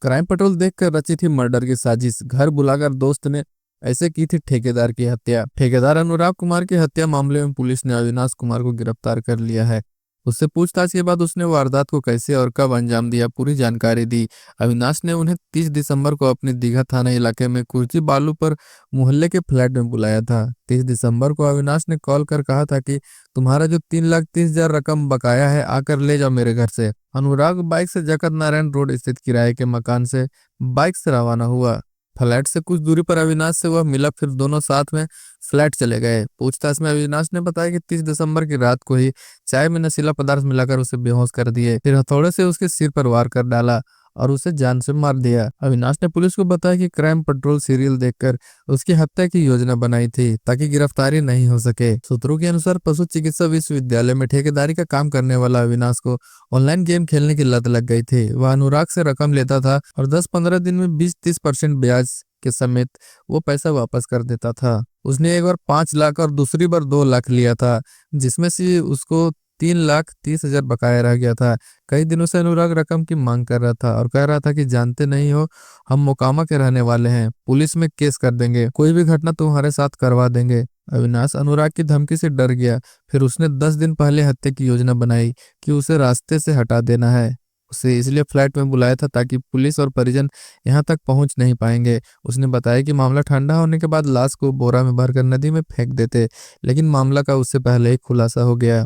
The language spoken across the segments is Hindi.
क्राइम पेट्रोल देखकर रची थी मर्डर की साजिश। घर बुलाकर दोस्त ने ऐसे की थी ठेकेदार की हत्या। ठेकेदार अनुराग कुमार की हत्या मामले में पुलिस ने अविनाश कुमार को गिरफ्तार कर लिया है। उससे पूछताछ के बाद उसने वारदात को कैसे और कब अंजाम दिया, पूरी जानकारी दी। अविनाश ने उन्हें 30 दिसंबर को अपने दीघा थाना इलाके में कुर्ची बालू पर मोहल्ले के फ्लैट में बुलाया था। 30 दिसंबर को अविनाश ने कॉल कर कहा था कि तुम्हारा जो 3,30,000 रकम बकाया है आकर ले जाओ मेरे घर से। अनुराग बाइक से जगत नारायण रोड स्थित किराए के मकान से बाइक से रवाना हुआ। फ्लैट से कुछ दूरी पर अविनाश से वह मिला, फिर दोनों साथ में फ्लैट चले गए। पूछताछ में अविनाश ने बताया कि 30 दिसंबर की रात को ही चाय में नशीला पदार्थ मिलाकर उसे बेहोश कर दिए, फिर हथौड़े से उसके सिर पर वार कर डाला और उसे जान से मार दिया। अविनाश ने पुलिस को बताया कि क्राइम पेट्रोल सीरियल देखकर उसकी हत्या की योजना बनाई थी ताकि गिरफ्तारी नहीं हो सके। सूत्रों के अनुसार पशु चिकित्सा विश्वविद्यालय में ठेकेदारी का काम करने वाला अविनाश को ऑनलाइन गेम खेलने की लत लग गई थी। वह अनुराग से रकम लेता था और 10-15 दिन में 20-30% ब्याज के समेत वो पैसा वापस कर देता था। उसने एक बार 5 लाख और दूसरी बार 2 लाख लिया था, जिसमें से उसको 3,30,000 बकाया रह गया था। कई दिनों से अनुराग रकम की मांग कर रहा था और कह रहा था कि जानते नहीं हो, हम मोकामा के रहने वाले हैं, पुलिस में केस कर देंगे, कोई भी घटना तुम्हारे साथ करवा देंगे। अविनाश अनुराग की धमकी से डर गया। फिर उसने 10 दिन पहले हत्या की योजना बनाई कि उसे रास्ते से हटा देना है। उसे इसलिए फ्लैट में बुलाया था ताकि पुलिस और परिजन यहाँ तक पहुंच नहीं पाएंगे। उसने बताया कि मामला ठंडा होने के बाद लाश को बोरा में भरकर नदी में फेंक देते, लेकिन मामला का उससे पहले ही खुलासा हो गया।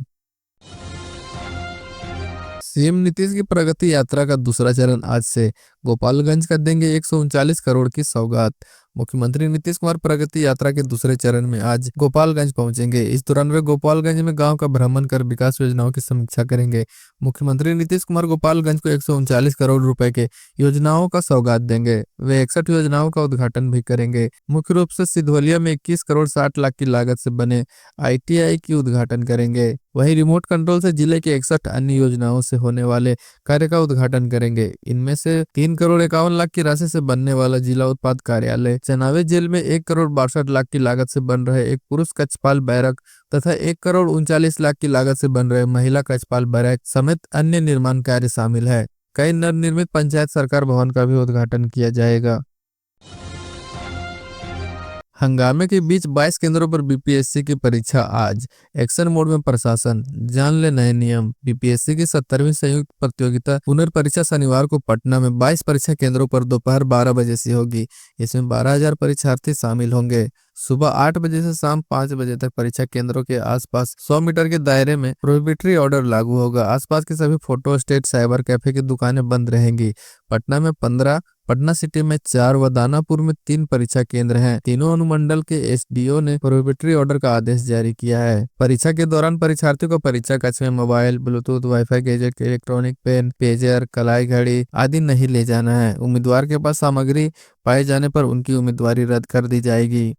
सीएम नीतीश की प्रगति यात्रा का दूसरा चरण आज से। गोपालगंज का देंगे 139 करोड़ की सौगात। मुख्यमंत्री नीतीश कुमार प्रगति यात्रा के दूसरे चरण में आज गोपालगंज पहुंचेंगे। इस दौरान वे गोपालगंज में गांव का भ्रमण कर विकास योजनाओं की समीक्षा करेंगे। मुख्यमंत्री नीतीश कुमार गोपालगंज को 139 करोड़ रुपए के योजनाओं का सौगात देंगे। वे 61 योजनाओं का उद्घाटन भी करेंगे। मुख्य रूप से सिधवलिया में 21 करोड़ 60 लाख की लागत से बने आईटीआई की उद्घाटन करेंगे। वहीं रिमोट कंट्रोल से जिले के 61 अन्य योजनाओं से होने वाले कार्य का उद्घाटन करेंगे। इनमें से 3 करोड़ 51 लाख की राशि से बनने वाला जिला उत्पाद कार्यालय, चनावे जेल में 1 करोड़ 62 लाख की लागत से बन रहे एक पुरुष कक्षपाल बैरक तथा 1 करोड़ 39 लाख की लागत से बन रहे महिला कक्षपाल बैरक समेत अन्य निर्माण कार्य शामिल है। कई नवनिर्मित पंचायत सरकार भवन का भी उद्घाटन किया जाएगा। हंगामे के बीच 22 केंद्रों पर बीपीएससी की परीक्षा आज। एक्शन मोड में प्रशासन, जान ले नए नियम। बीपीएससी की 70वीं संयुक्त प्रतियोगिता पुनर्परीक्षा शनिवार को पटना में 22 परीक्षा केंद्रों पर दोपहर 12 बजे से होगी। इसमें 12,000 परीक्षार्थी शामिल होंगे। सुबह 8 बजे से शाम 5 बजे तक परीक्षा केंद्रों के आसपास 100 मीटर के दायरे में प्रोहिबिटरी ऑर्डर लागू होगा। आसपास के सभी फोटो स्टेट, साइबर कैफे की दुकानें बंद रहेंगी। पटना में 15, पटना सिटी में 4 व दानापुर में 3 परीक्षा केंद्र हैं। तीनों अनुमंडल के एसडीओ ने प्रोहिबिटरी ऑर्डर का आदेश जारी किया है। परीक्षा के दौरान परीक्षार्थियों को परीक्षा कक्ष में mobile, Bluetooth, wifi gadget, electronic pen, pager, कलाई घड़ी आदि नहीं ले जाना है। उम्मीदवार के पास सामग्री पाए जाने पर उनकी उम्मीदवारी रद्द कर दी जाएगी।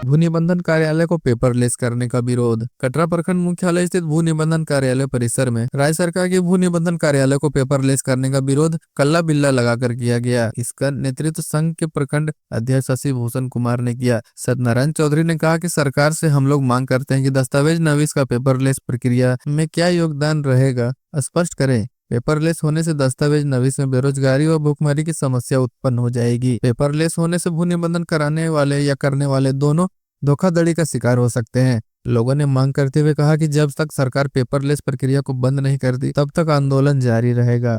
भू निबंधन कार्यालय को पेपरलेस करने का विरोध। कटरा प्रखंड मुख्यालय स्थित भू निबंधन कार्यालय परिसर में राज्य सरकार के भू निबंधन कार्यालय को पेपरलेस करने का विरोध कल्ला बिल्ला लगाकर किया गया। इसका नेतृत्व संघ के प्रखंड अध्यक्ष शशि भूषण कुमार ने किया। सत्यनारायण चौधरी ने कहा कि सरकार से हम लोग मांग करते हैं कि दस्तावेज नवीस का पेपरलेस प्रक्रिया में क्या योगदान रहेगा, स्पष्ट करें। पेपरलेस होने से दस्तावेज नवीस में बेरोजगारी और भुखमरी की समस्या उत्पन्न हो जाएगी। पेपरलेस होने से भू निबंधन कराने वाले या करने वाले दोनों धोखाधड़ी का शिकार हो सकते हैं। लोगों ने मांग करते हुए कहा कि जब तक सरकार पेपरलेस प्रक्रिया को बंद नहीं करती तब तक आंदोलन जारी रहेगा।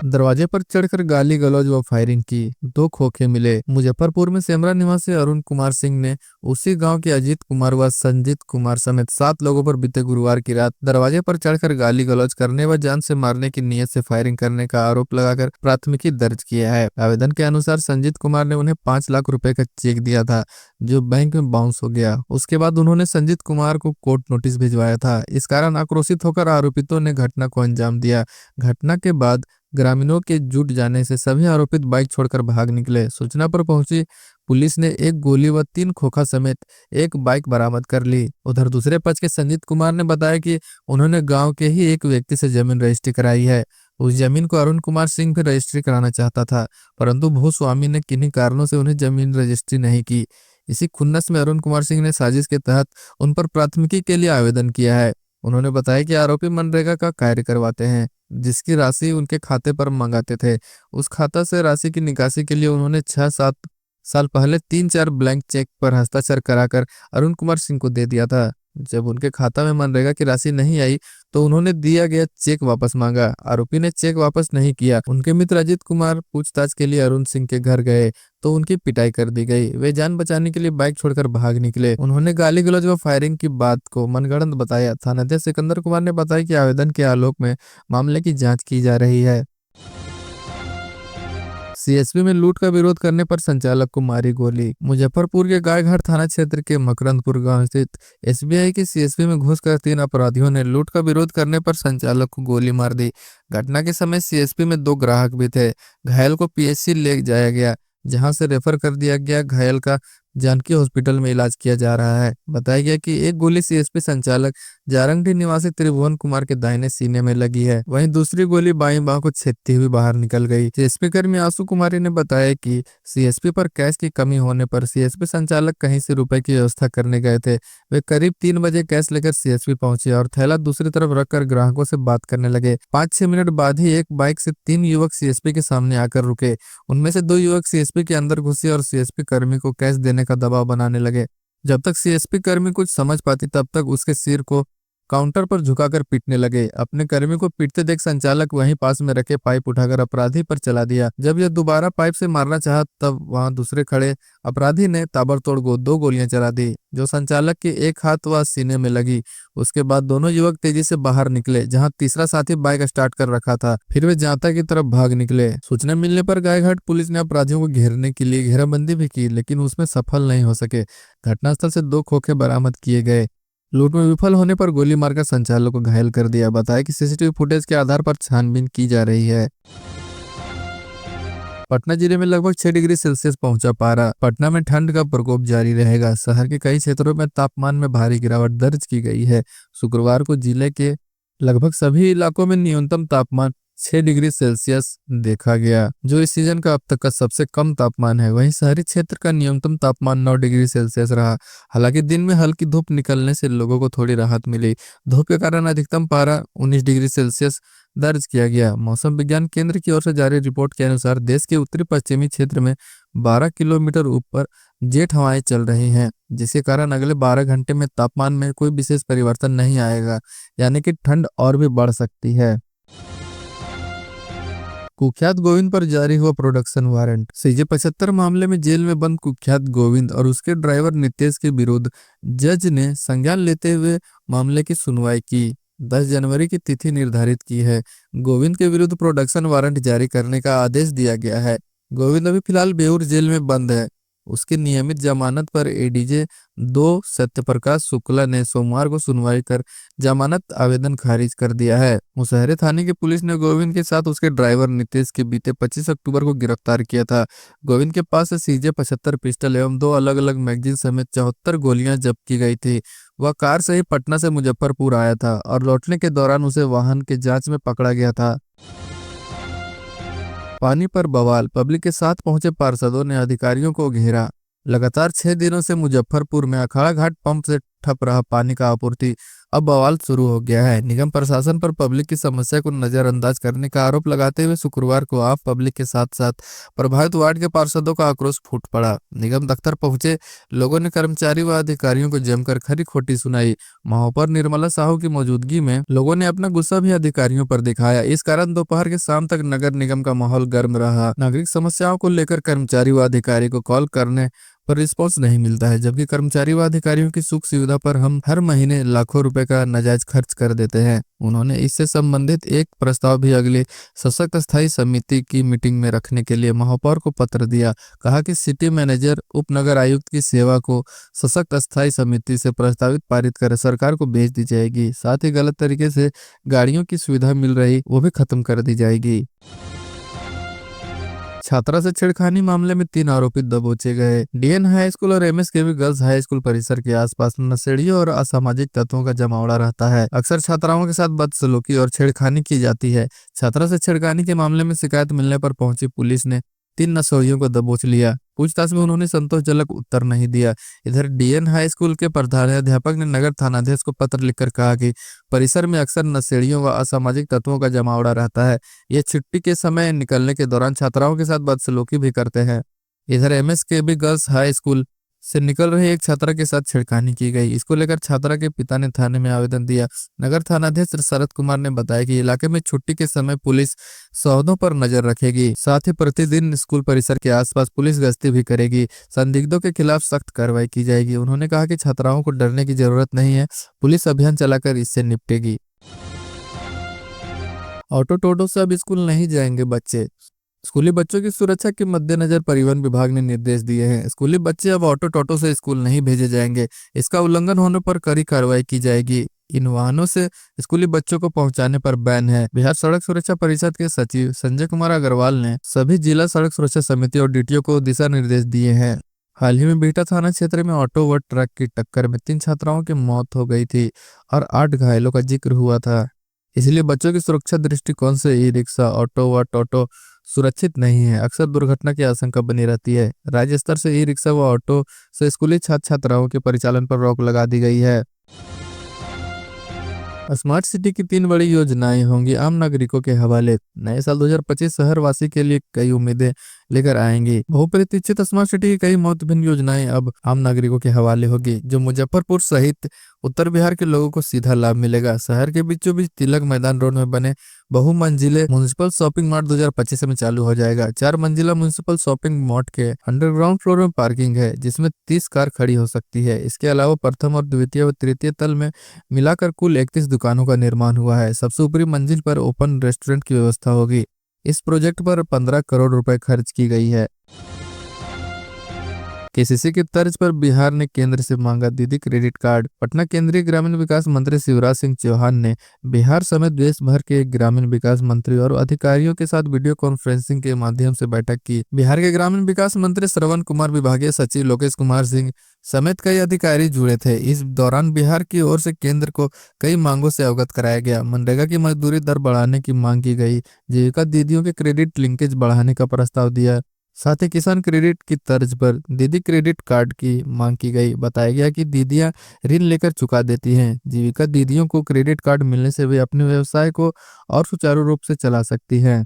दरवाजे पर चढ़कर गाली गलौज व फायरिंग की, 2 खोखे मिले। मुजफ्फरपुर में सेमरा निवासी अरुण कुमार सिंह ने उसी गांव के अजीत कुमार व संजीत कुमार समेत 7 लोगों पर बीते गुरुवार की रात दरवाजे पर चढ़कर गाली गलौज करने व जान से मारने की नीयत से फायरिंग करने का आरोप लगाकर प्राथमिकी दर्ज किया है। आवेदन के अनुसार संजीत कुमार ने उन्हें 5 लाख रुपए का चेक दिया था, जो बैंक में बाउंस हो गया। उसके बाद उन्होंने संजीत कुमार को कोर्ट नोटिस भिजवाया था। इस कारण आक्रोशित होकर आरोपितों ने घटना को अंजाम दिया। घटना के बाद ग्रामीणों के जुट जाने से सभी आरोपित बाइक छोड़कर भाग निकले। सूचना पर पहुंची पुलिस ने 1 गोली व 3 खोखा समेत 1 बाइक बरामद कर ली। उधर दूसरे पक्ष के संजीत कुमार ने बताया कि उन्होंने गांव के ही एक व्यक्ति से जमीन रजिस्ट्री कराई है। उस जमीन को अरुण कुमार सिंह भी रजिस्ट्री कराना चाहता था, परंतु भूस्वामी ने किन्हीं कारणों से उन्हें जमीन रजिस्ट्री नहीं की। इसी खुन्नस में अरुण कुमार सिंह ने साजिश के तहत उन पर प्राथमिकी के लिए आवेदन किया है। उन्होंने बताया कि आरोपी मनरेगा का कार्य करवाते हैं, जिसकी राशि उनके खाते पर मंगाते थे। उस खाता से राशि की निकासी के लिए उन्होंने 6-7 साल पहले 3-4 ब्लैंक चेक पर हस्ताक्षर कराकर अरुण कुमार सिंह को दे दिया था। जब उनके खाता में मनरेगा की राशि नहीं आई तो उन्होंने दिया गया चेक वापस मांगा। आरोपी ने चेक वापस नहीं किया। उनके मित्र अजीत कुमार पूछताछ के लिए अरुण सिंह के घर गए तो उनकी पिटाई कर दी गई। वे जान बचाने के लिए बाइक छोड़कर भाग निकले। उन्होंने गाली गलौज व फायरिंग की बात को मनगढ़ंत बताया। थानाध्यक्ष सिकंदर कुमार ने बताया कि आवेदन के आलोक में मामले की जांच की जा रही है। सीएसपी में लूट का विरोध करने पर संचालक को मारी गोली। मुजफ्फरपुर के गायघाट थाना क्षेत्र के मकरंदपुर गांव स्थित एसबीआई की सीएसपी में घुसकर 3 अपराधियों ने लूट का विरोध करने पर संचालक को गोली मार दी। घटना के समय सीएसपी में 2 ग्राहक भी थे। घायल को पीएचसी ले जाया गया, जहां से रेफर कर दिया गया। घायल का जानकी हॉस्पिटल में इलाज किया जा रहा है। बताया गया कि एक गोली सीएसपी संचालक जारंगडी निवासी त्रिभुवन कुमार के दाहिने सीने में लगी है, वहीं दूसरी गोली बाईं बांह को छेदती हुई बाहर निकल गई। सीएसपी कर्मी आंसू कुमारी ने बताया कि सीएसपी पर कैश की कमी होने पर सीएसपी संचालक कहीं से रुपए की व्यवस्था करने गए थे। वे करीब 3 बजे कैश लेकर सीएसपी पहुंचे और थैला दूसरी तरफ रखकर ग्राहकों से बात करने लगे। 5-6 मिनट बाद ही एक बाइक से 3 युवक सीएसपी के सामने आकर रुके। उनमें से 2 युवक सीएसपी के अंदर घुसे और सीएसपी कर्मी को कैश देने का दबाव बनाने लगे। जब तक सीएसपी कर्मी कुछ समझ पाती तब तक उसके सिर को काउंटर पर झुकाकर पीटने लगे। अपने कर्मी को पीटते देख संचालक वहीं पास में रखे पाइप उठाकर अपराधी पर चला दिया। जब यह दोबारा पाइप से मारना चाहा तब वहां दूसरे खड़े अपराधी ने ताबड़तोड़ 2 गोलियां चला दी, जो संचालक के एक हाथ व सीने में लगी। उसके बाद दोनों युवक तेजी से बाहर निकले, जहां तीसरा साथी बाइक स्टार्ट कर रखा था। फिर वे जांता की तरफ भाग निकले। सूचना मिलने पर गायघाट पुलिस ने अपराधियों को घेरने के लिए घेराबंदी भी की, लेकिन उसमें सफल नहीं हो सके। घटनास्थल से 2 खोखे बरामद किए गए। लूट में विफल होने पर गोली मारकर संचालक को घायल कर दिया। बताया कि सीसीटीवी फुटेज के आधार पर छानबीन की जा रही है। पटना जिले में लगभग 6 डिग्री सेल्सियस पहुंचा पारा। पटना में ठंड का प्रकोप जारी रहेगा। शहर के कई क्षेत्रों में तापमान में भारी गिरावट दर्ज की गई है। शुक्रवार को जिले के लगभग सभी इलाकों में न्यूनतम तापमान 6 डिग्री सेल्सियस देखा गया, जो इस सीजन का अब तक का सबसे कम तापमान है। वहीं शहरी क्षेत्र का न्यूनतम तापमान 9 डिग्री सेल्सियस रहा। हालांकि दिन में हल्की धूप निकलने से लोगों को थोड़ी राहत मिली। धूप के कारण अधिकतम पारा 19 डिग्री सेल्सियस दर्ज किया गया। मौसम विज्ञान केंद्र की ओर से जारी रिपोर्ट के अनुसार देश के उत्तरी पश्चिमी क्षेत्र में 12 किलोमीटर ऊपर जेट हवाएं चल रही हैं, जिसके कारण अगले 12 घंटे में तापमान में कोई विशेष परिवर्तन नहीं आएगा, यानी कि ठंड और भी बढ़ सकती है। कुख्यात गोविंद पर जारी हुआ प्रोडक्शन वारंट। सीजे 75 मामले में जेल में बंद कुख्यात गोविंद और उसके ड्राइवर नितेश के विरुद्ध जज ने संज्ञान लेते हुए मामले की सुनवाई की। 10 जनवरी की तिथि निर्धारित की है। गोविंद के विरुद्ध प्रोडक्शन वारंट जारी करने का आदेश दिया गया है। गोविंद अभी फिलहाल बेऊर जेल में बंद है। उसकी नियमित जमानत पर एडीजे 2 सत्यप्रकाश शुक्ला ने सोमवार को सुनवाई कर जमानत आवेदन खारिज कर दिया है। मुसहरी थाने की पुलिस ने गोविंद के साथ उसके ड्राइवर नितेश के बीते 25 अक्टूबर को गिरफ्तार किया था। गोविंद के पास से सीजे 75 पिस्टल एवं 2 अलग अलग मैगजीन समेत 74 गोलियां जब्त की गई थी। वह कार से ही पटना से मुजफ्फरपुर आया था और लौटने के दौरान उसे वाहन के जांच में पकड़ा गया था। पानी पर बवाल। पब्लिक के साथ पहुंचे पार्षदों ने अधिकारियों को घेरा। लगातार 6 दिनों से मुजफ्फरपुर में अखाड़ा घाट पंप से ठप रहा पानी का आपूर्ति अब बवाल शुरू हो गया है। निगम प्रशासन पर पब्लिक की समस्या को नजरअंदाज करने का आरोप लगाते हुए शुक्रवार को आप पब्लिक के साथ साथ प्रभावित वार्ड के पार्षदों का आक्रोश फूट पड़ा। निगम दफ्तर पहुंचे लोगों ने कर्मचारी व अधिकारियों को जमकर खरी खोटी सुनाई। महापौर निर्मला साहू की मौजूदगी में लोगों ने अपना गुस्सा भी अधिकारियों पर दिखाया। इस कारण दोपहर के शाम तक नगर निगम का माहौल गर्म रहा। नागरिक समस्याओं को लेकर कर्मचारी व अधिकारी को कॉल करने पर रिस्पॉन्स नहीं मिलता है, जबकि कर्मचारी व अधिकारियों की सुख सुविधा पर हम हर महीने लाखों रुपए का नाजायज खर्च कर देते हैं। उन्होंने इससे संबंधित एक प्रस्ताव भी अगले सशक्त स्थायी समिति की मीटिंग में रखने के लिए महापौर को पत्र दिया। कहा कि सिटी मैनेजर उपनगर आयुक्त की सेवा को सशक्त स्थायी समिति से प्रस्तावित पारित कर सरकार को भेज दी जाएगी। साथ ही गलत तरीके से गाड़ियों की सुविधा मिल रही वो भी खत्म कर दी जाएगी। छात्रा से छेड़खानी मामले में 3 आरोपी दबोचे गए। डीएन हाई स्कूल और एमएसकेवी गर्ल्स हाई स्कूल परिसर के आसपास नशेड़ियों और असामाजिक तत्वों का जमावड़ा रहता है। अक्सर छात्राओं के साथ बदसलूकी और छेड़खानी की जाती है। छात्रा से छेड़खानी के मामले में शिकायत मिलने पर पहुंची पुलिस ने 3 नक्सलियों को दबोच लिया। पूछताछ में उन्होंने संतोषजनक उत्तर नहीं दिया। इधर डीएन हाई स्कूल के प्रधानाध्यापक ने नगर थानाध्यक्ष को पत्र लिखकर कहा कि परिसर में अक्सर नशेड़ियों व असामाजिक तत्वों का जमावड़ा रहता है। ये छुट्टी के समय निकलने के दौरान छात्राओं के साथ बदसलूकी भी करते हैं। इधर एमएसकेबी गर्ल्स हाई स्कूल से निकल रही एक छात्रा के साथ छेड़खानी की गई। इसको लेकर छात्रा के पिता ने थाने में आवेदन दिया। नगर थानाध्यक्ष शरद कुमार ने बताया कि इलाके में छुट्टी के समय पुलिस सौदों पर नजर रखेगी, साथ ही प्रतिदिन स्कूल परिसर के आसपास पुलिस गश्ती भी करेगी। संदिग्धों के खिलाफ सख्त कार्रवाई की जाएगी। उन्होंने कहा कि छात्राओं को डरने की जरूरत नहीं है, पुलिस अभियान चलाकर इससे निपटेगी। ऑटो टोटो से अब स्कूल नहीं जाएंगे बच्चे। स्कूली बच्चों की सुरक्षा के मद्देनजर परिवहन विभाग ने निर्देश दिए हैं। स्कूली बच्चे अब ऑटो टोटो से स्कूल नहीं भेजे जाएंगे। इसका उल्लंघन होने पर कड़ी कार्रवाई की जाएगी। इन वाहनों से स्कूली बच्चों को पहुंचाने पर बैन है। बिहार सड़क सुरक्षा परिषद के सचिव संजय कुमार अग्रवाल ने सभी जिला सड़क सुरक्षा समिति और डीटीओ को दिशा निर्देश दिए हैं। हाल ही में बिहटा थाना क्षेत्र में ऑटो व ट्रक की टक्कर में 3 छात्राओं की मौत हो गई थी और 8 घायलों का जिक्र हुआ था। इसलिए बच्चों की सुरक्षा दृष्टिकोण से ई रिक्शा, ऑटो व टोटो सुरक्षित नहीं है। अक्सर दुर्घटना की आशंका बनी रहती है। राज्य स्तर से ई रिक्शा व ऑटो से स्कूली छात्र छात्राओं के परिचालन पर रोक लगा दी गई है। स्मार्ट सिटी की 3 बड़ी योजनाएं होंगी आम नागरिकों के हवाले। नए साल 2025 शहरवासी के लिए कई उम्मीदें लेकर आएंगी। बहुप्रतीक्षित स्मार्ट सिटी की कई महत्वपूर्ण योजनाएं अब आम नागरिकों के हवाले होगी, जो मुजफ्फरपुर सहित उत्तर बिहार के लोगों को सीधा लाभ मिलेगा। शहर के बीचों बीच तिलक मैदान रोड में बने बहुमंजिले म्युनिसिपल शॉपिंग मार्ट 2025 में चालू हो जाएगा। 4 मंजिला म्युनिसिपल शॉपिंग मार्ट के अंडरग्राउंड फ्लोर में पार्किंग है, जिसमें 30 कार खड़ी हो सकती है। इसके अलावा प्रथम और द्वितीय व तृतीय तल में मिलाकर कुल 31 दुकानों का निर्माण हुआ है। सबसे ऊपरी मंजिल पर ओपन रेस्टोरेंट की व्यवस्था होगी। इस प्रोजेक्ट पर 15 करोड़ रुपए खर्च की गई है। केसीसी की तर्ज पर बिहार ने केंद्र से मांगा दीदी क्रेडिट कार्ड। पटना केंद्रीय ग्रामीण विकास मंत्री शिवराज सिंह चौहान ने बिहार समेत देश भर के ग्रामीण विकास मंत्री और अधिकारियों के साथ वीडियो कॉन्फ्रेंसिंग के माध्यम से बैठक की। बिहार के ग्रामीण विकास मंत्री श्रवण कुमार, विभागीय सचिव लोकेश कुमार सिंह समेत कई अधिकारी जुड़े थे। इस दौरान बिहार की ओर से केंद्र को कई मांगों से अवगत कराया गया। मनरेगा की मजदूरी दर बढ़ाने की मांग की गई। जीविका दीदियों के क्रेडिट लिंकेज बढ़ाने का प्रस्ताव दिया। साथ ही किसान क्रेडिट की तर्ज पर दीदी क्रेडिट कार्ड की मांग की गई। बताया गया कि दीदियां ऋण लेकर चुका देती हैं। जीविका दीदियों को क्रेडिट कार्ड मिलने से वे अपने व्यवसाय को और सुचारू रूप से चला सकती हैं।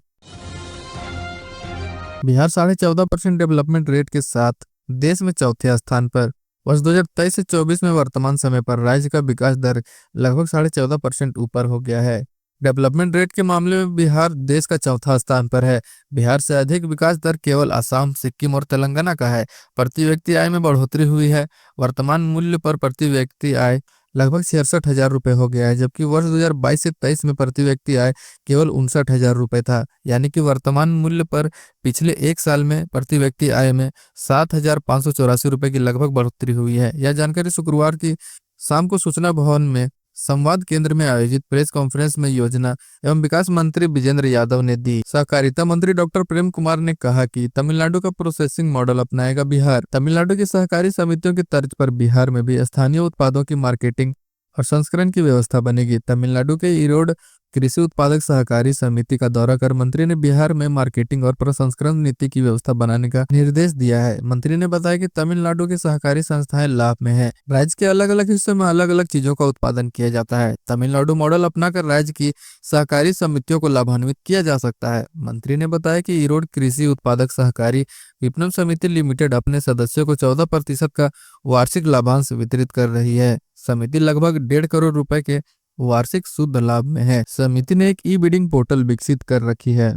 बिहार 14.5% डेवलपमेंट रेट के साथ देश में चौथे स्थान पर। वर्ष 2023 से 24 में वर्तमान समय पर राज्य का विकास दर लगभग 14.5% ऊपर हो गया है। डेवलपमेंट रेट के मामले में बिहार देश का चौथा स्थान पर है। बिहार से अधिक विकास दर केवल असम, सिक्किम और तेलंगाना का है। प्रति व्यक्ति आय में बढ़ोतरी हुई है। वर्तमान मूल्य पर प्रति व्यक्ति आय लगभग 66,000 रुपए हो गया है, जबकि वर्ष 2022 से 23 में प्रति व्यक्ति आय केवल 59,000 रुपए था। यानी कि वर्तमान मूल्य पर पिछले 1 साल में प्रति व्यक्ति आय में 7,584 रुपए की लगभग बढ़ोतरी हुई है। यह जानकारी शुक्रवार की शाम को सूचना भवन में संवाद केंद्र में आयोजित प्रेस कॉन्फ्रेंस में योजना एवं विकास मंत्री विजेंद्र यादव ने दी। सहकारिता मंत्री डॉक्टर प्रेम कुमार ने कहा कि तमिलनाडु का प्रोसेसिंग मॉडल अपनाएगा बिहार। तमिलनाडु की सहकारी समितियों की तर्ज पर बिहार में भी स्थानीय उत्पादों की मार्केटिंग और संस्करण की व्यवस्था बनेगी। तमिलनाडु के ईरोड कृषि उत्पादक सहकारी समिति का दौरा कर मंत्री ने बिहार में मार्केटिंग और प्रसंस्करण नीति की व्यवस्था बनाने का निर्देश दिया है। मंत्री ने बताया कि तमिलनाडु की सहकारी संस्थाएं लाभ में है। राज्य के अलग अलग हिस्सों में अलग अलग चीजों का उत्पादन किया जाता है। तमिलनाडु मॉडल अपनाकर राज्य की सहकारी समितियों को लाभान्वित किया जा सकता है। मंत्री ने बताया कि ईरोड कृषि उत्पादक सहकारी विपणन समिति लिमिटेड अपने सदस्यों को 14% का वार्षिक लाभांश वितरित कर रही है। समिति लगभग 1.5 करोड़ रुपए के वार्षिक शुद्ध लाभ में है। समिति ने एक ई बिडिंग पोर्टल विकसित कर रखी है।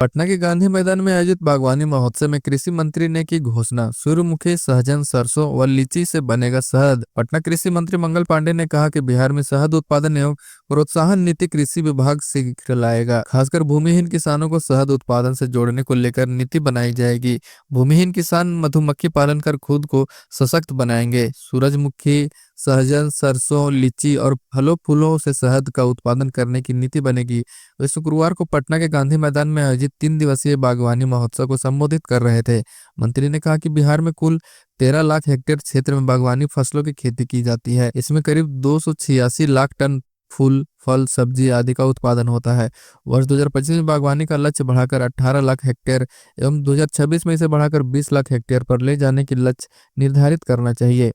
पटना के गांधी मैदान में आयोजित बागवानी महोत्सव में कृषि मंत्री ने की घोषणा, सूर्यमुखी, सहजन, सरसों व लीची से बनेगा शहद। पटना कृषि मंत्री मंगल पांडे ने कहा कि बिहार में शहद उत्पादन एवं प्रोत्साहन नीति कृषि विभाग शीघ्र लाएगा। खासकर भूमिहीन किसानों को शहद उत्पादन से जोड़ने को लेकर नीति बनाई जाएगी। भूमिहीन किसान मधुमक्खी पालन कर खुद को सशक्त बनाएंगे। सूरजमुखी, सहजन, सरसों, लीची और फलों फूलों से शहद का उत्पादन करने की नीति बनेगी। वे शुक्रवार को पटना के गांधी मैदान में आयोजित 3 दिवसीय बागवानी महोत्सव को संबोधित कर रहे थे। मंत्री ने कहा कि बिहार में कुल 13 लाख हेक्टेयर क्षेत्र में बागवानी फसलों की खेती की जाती है। इसमें करीब 286 लाख टन फूल, फल, सब्जी आदि का उत्पादन होता है। वर्ष 2025 में बागवानी का लक्ष्य बढ़ाकर 18 लाख हेक्टेयर एवं 2026 में इसे बढ़ाकर 20 लाख हेक्टेयर पर ले जाने की लक्ष्य निर्धारित करना चाहिए।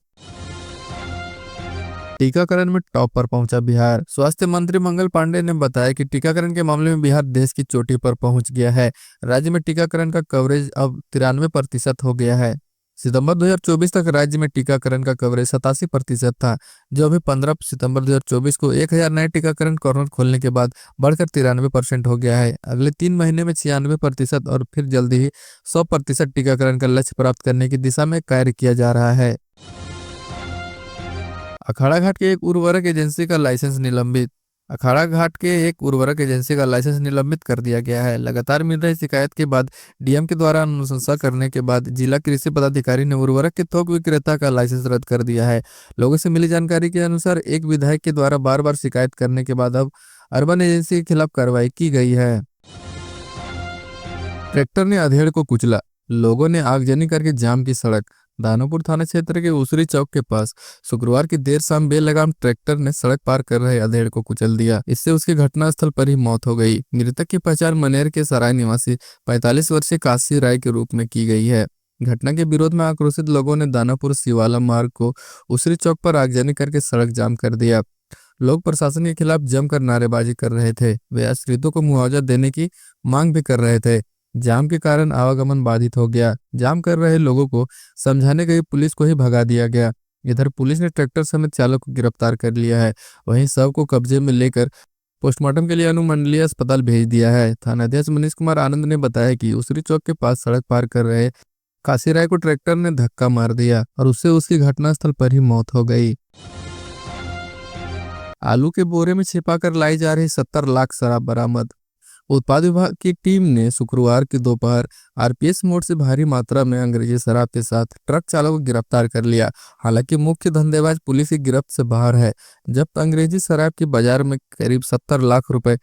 टीकाकरण में टॉप पर पहुंचा बिहार। स्वास्थ्य मंत्री मंगल पांडे ने बताया कि टीकाकरण के मामले में बिहार देश की चोटी पर पहुंच गया है। राज्य में टीकाकरण का कवरेज अब 93% हो गया है। सितंबर 2024 तक राज्य में टीकाकरण का कवरेज 87% था, जो अभी 15 सितंबर 2024 को 1000 नए टीकाकरण कॉर्नर खोलने के बाद बढ़कर 93% हो गया है। अगले 3 महीने में 96% और फिर जल्दी ही 100% टीकाकरण का लक्ष्य प्राप्त करने की दिशा में कार्य किया जा रहा है। अखाड़ा घाट के एक उर्वरक एजेंसी का लाइसेंस निलंबित। अखाड़ा घाट के एक उर्वरक एजेंसी का लाइसेंस निलंबित कर दिया गया है। लगातार मिल रही शिकायत के बाद डीएम के द्वारा अनुशंसा करने के बाद जिला कृषि पदाधिकारी ने उर्वरक के थोक विक्रेता का लाइसेंस रद्द कर दिया है। लोगों से मिली जानकारी के अनुसार एक विधायक के द्वारा बार बार शिकायत करने के बाद अब अर्बन एजेंसी के खिलाफ कार्रवाई की गई है। ट्रैक्टर ने अधेड़ को कुचला, लोगों ने आगजनी करके जाम की सड़क। दानापुर थाना क्षेत्र के उसरी चौक के पास शुक्रवार की देर शाम बेलगाम ट्रैक्टर ने सड़क पार कर रहे अधेड़ को कुचल दिया। इससे उसकी घटनास्थल पर ही मौत हो गई। मृतक की पहचान मनेर के सराय निवासी 45 वर्षीय काशी राय के रूप में की गई है। घटना के विरोध में आक्रोशित लोगों ने दानापुर शिवाला मार्ग को उसरी चौक पर आगजनी करके सड़क जाम कर दिया। लोग प्रशासन के खिलाफ जमकर नारेबाजी कर रहे थे। वे आश्रितों को मुआवजा देने की मांग भी कर रहे थे। जाम के कारण आवागमन बाधित हो गया। जाम कर रहे लोगों को समझाने गई पुलिस को ही भगा दिया गया। इधर पुलिस ने ट्रैक्टर समेत चालक को गिरफ्तार कर लिया है। वहीं शव को कब्जे में लेकर पोस्टमार्टम के लिए अनुमंडलीय अस्पताल भेज दिया है। थानाध्यक्ष मनीष कुमार आनंद ने बताया कि उसरी चौक के पास सड़क पार कर रहे काशी राय को ट्रैक्टर ने धक्का मार दिया और उससे उसकी घटनास्थल पर ही मौत हो गई। आलू के बोरे में छिपाकर लाई जा रही 70 लाख शराब बरामद। उत्पाद विभाग की टीम ने शुक्रवार की दोपहर आरपीएस मोड़ से भारी मात्रा में अंग्रेजी शराब के साथ ट्रक चालक को गिरफ्तार कर लिया। हालांकि मुख्य धंधेबाज पुलिस की गिरफ्त से बाहर है। जब्त अंग्रेजी शराब की बाजार में करीब 70 लाख रुपए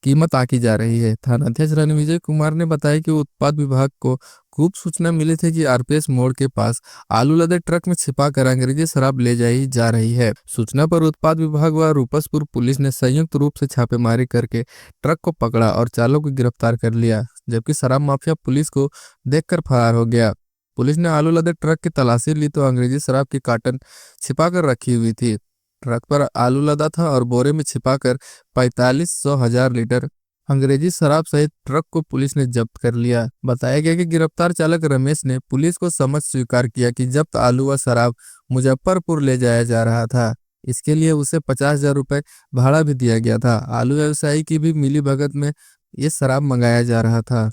कीमत आंकी जा रही है। थानाध्यक्ष रणविजय कुमार ने बताया कि उत्पाद विभाग को गुप्त सूचना मिली थी कि आरपीएस मोड़ के पास आलू लदे ट्रक में छिपाकर अंग्रेजी शराब ले जाई जा रही है। सूचना पर उत्पाद विभाग व रूपसपुर पुलिस ने संयुक्त रूप से छापेमारी करके ट्रक को पकड़ा और चालक को गिरफ्तार कर लिया, जबकि शराब माफिया पुलिस को देखकर फरार हो गया। पुलिस ने आलू लदे ट्रक की तलाशी ली तो अंग्रेजी शराब की कार्टन छिपाकर रखी हुई थी। ट्रक पर आलू लदा था और बोरे में छिपाकर 4500 लीटर अंग्रेजी शराब सहित ट्रक को पुलिस ने जब्त कर लिया। बताया गया कि गिरफ्तार चालक रमेश ने पुलिस को समझ स्वीकार किया कि जब्त आलू व शराब मुजफ्फरपुर ले जाया जा रहा था। इसके लिए उसे 50,000 रुपए भाड़ा भी दिया गया था। आलू व्यवसायी की भी मिली भगत में ये शराब मंगाया जा रहा था।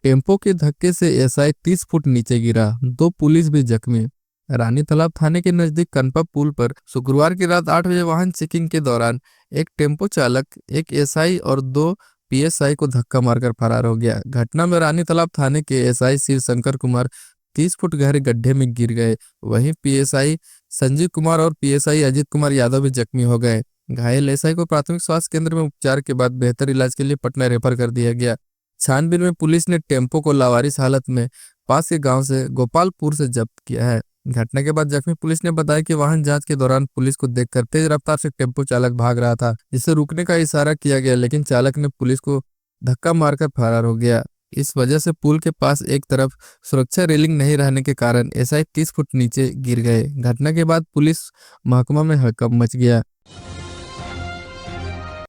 टेम्पो के धक्के से एसआई 30 फुट नीचे गिरा, 2 पुलिस भी जख्मी। रानी तालाब थाने के नजदीक कनपा पुल पर शुक्रवार की रात 8 बजे वाहन चेकिंग के दौरान एक टेम्पो चालक, एक एसआई और 2 पीएसआई को धक्का मारकर फरार हो गया। घटना में रानी तालाब थाने के एसआई शिव शंकर कुमार 30 फुट गहरे गड्ढे में गिर गए। वहीं पीएसआई संजीव कुमार और पीएसआई अजीत कुमार यादव भी जख्मी हो गए। घायल एसआई को प्राथमिक स्वास्थ्य केंद्र में उपचार के बाद बेहतर इलाज के लिए पटना रेफर कर दिया गया। छानबीन में पुलिस ने टेम्पो को लावारिस हालत में पास के गांव से गोपालपुर से जब्त किया है। घटना के बाद जख्मी पुलिस ने बताया कि वाहन जांच के दौरान पुलिस को देखकर तेज रफ्तार से टेम्पो चालक भाग रहा था, जिसे रुकने का इशारा किया गया, लेकिन चालक ने पुलिस को धक्का मारकर फरार हो गया। इस वजह से पुल के पास एक तरफ सुरक्षा रेलिंग नहीं रहने के कारण एसआई 30 फुट नीचे गिर गए। घटना के बाद पुलिस महकमा में हड़कंप मच गया।